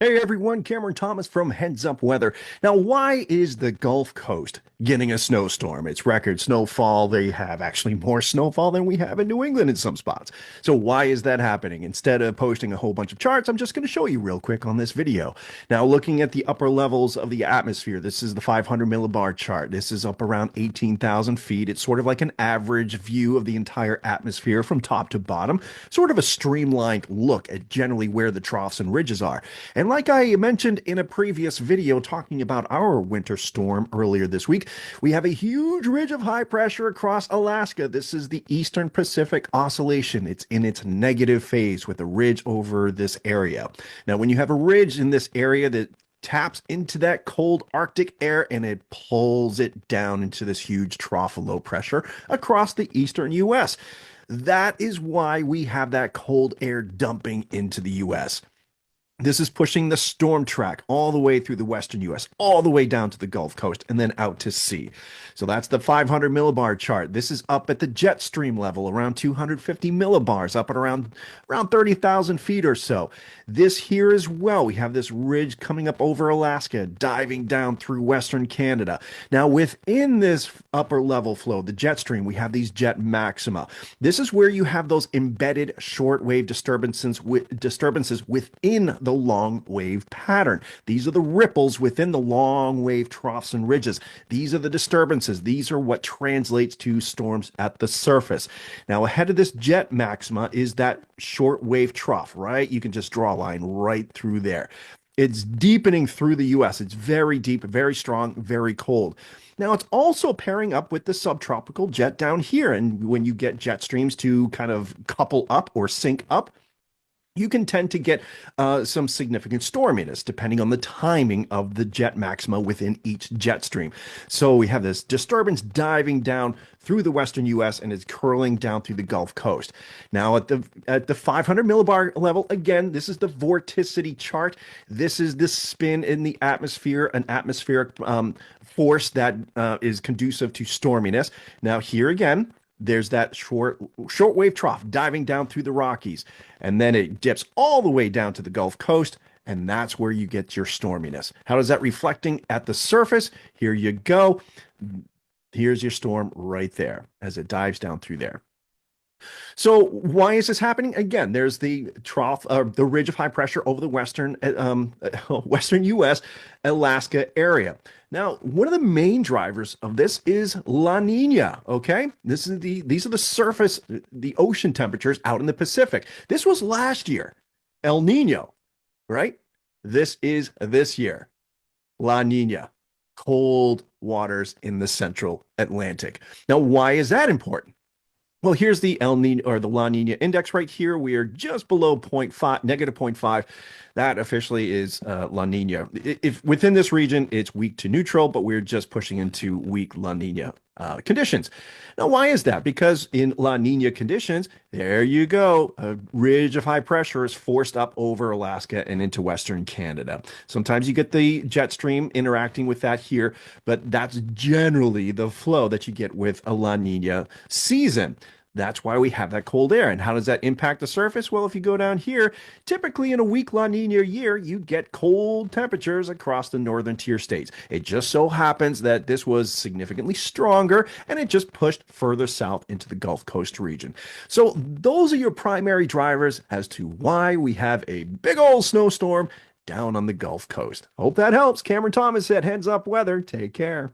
Hey everyone, Cameron Thomas from Heads Up Weather. Now, why is the Gulf Coast getting a snowstorm? It's record snowfall. They have actually more snowfall than we have in New England in some spots. So why is that happening? Instead of posting a whole bunch of charts, I'm just going to show you real quick on this video. Now, looking at the upper levels of the atmosphere, this is the 500 millibar chart. This is up around 18,000 feet. It's sort of like an average view of the entire atmosphere from top to bottom, sort of a streamlined look at generally where the troughs and ridges are. And like I mentioned in a previous video talking about our winter storm earlier this week, we have a huge ridge of high pressure across Alaska. This is the Eastern Pacific Oscillation. It's in its negative phase with a ridge over this area. Now, when you have a ridge in this area that taps into that cold Arctic air and it pulls it down into this huge trough of low pressure across the eastern U.S. That is why we have that cold air dumping into the U.S. This is pushing the storm track all the way through the western U.S., all the way down to the Gulf Coast, and then out to sea. So that's the 500 millibar chart. This is up at the jet stream level, around 250 millibars, up at around 30,000 feet or so. This here as well, we have this ridge coming up over Alaska, diving down through western Canada. Now, within this upper level flow, the jet stream, we have these jet maxima. This is where you have those embedded shortwave disturbances within the long wave pattern. These are the ripples within the long wave troughs and ridges. These are the disturbances. These are what translates to storms at the surface. Now, ahead of this jet maxima is that short wave trough, right? You can just draw a line right through there. It's deepening through the U.S. It's very deep, very strong, very cold. Now, it's also pairing up with the subtropical jet down here. And when you get jet streams to kind of couple up or sync up, you can tend to get some significant storminess depending on the timing of the jet maxima within each jet stream. So we have this disturbance diving down through the western U.S. and it's curling down through the Gulf Coast. Now at the 500 millibar level, again, this is the vorticity chart. This is the spin in the atmosphere, an atmospheric force that is conducive to storminess. Now here again, there's that shortwave trough diving down through the Rockies, and then it dips all the way down to the Gulf Coast, and that's where you get your storminess. How does that reflecting at the surface? Here you go. Here's your storm right there as it dives down through there. So why is this happening? Again, there's the trough, the ridge of high pressure over the western U.S. Alaska area. Now, one of the main drivers of this is La Nina. Okay, these are the surface, the ocean temperatures out in the Pacific. This was last year, El Nino, right? This is this year, La Nina, cold waters in the central Atlantic. Now, why is that important? Well, here's the El Nino or the La Nina index right here. We are just below 0.5, negative 0.5. That officially is La Nina. If within this region, it's weak to neutral, but we're just pushing into weak La Nina conditions. Now, why is that? Because in La Nina conditions, there you go. A ridge of high pressure is forced up over Alaska and into Western Canada. Sometimes you get the jet stream interacting with that here, but that's generally the flow that you get with a La Nina season. That's why we have that cold air. And how does that impact the surface? Well, if you go down here, typically in a weak La Nina year, you get cold temperatures across the northern tier states. It just so happens that this was significantly stronger and it just pushed further south into the Gulf Coast region. So those are your primary drivers as to why we have a big old snowstorm down on the Gulf Coast. Hope that helps. Cameron Thomas at Heads Up Weather. Take care.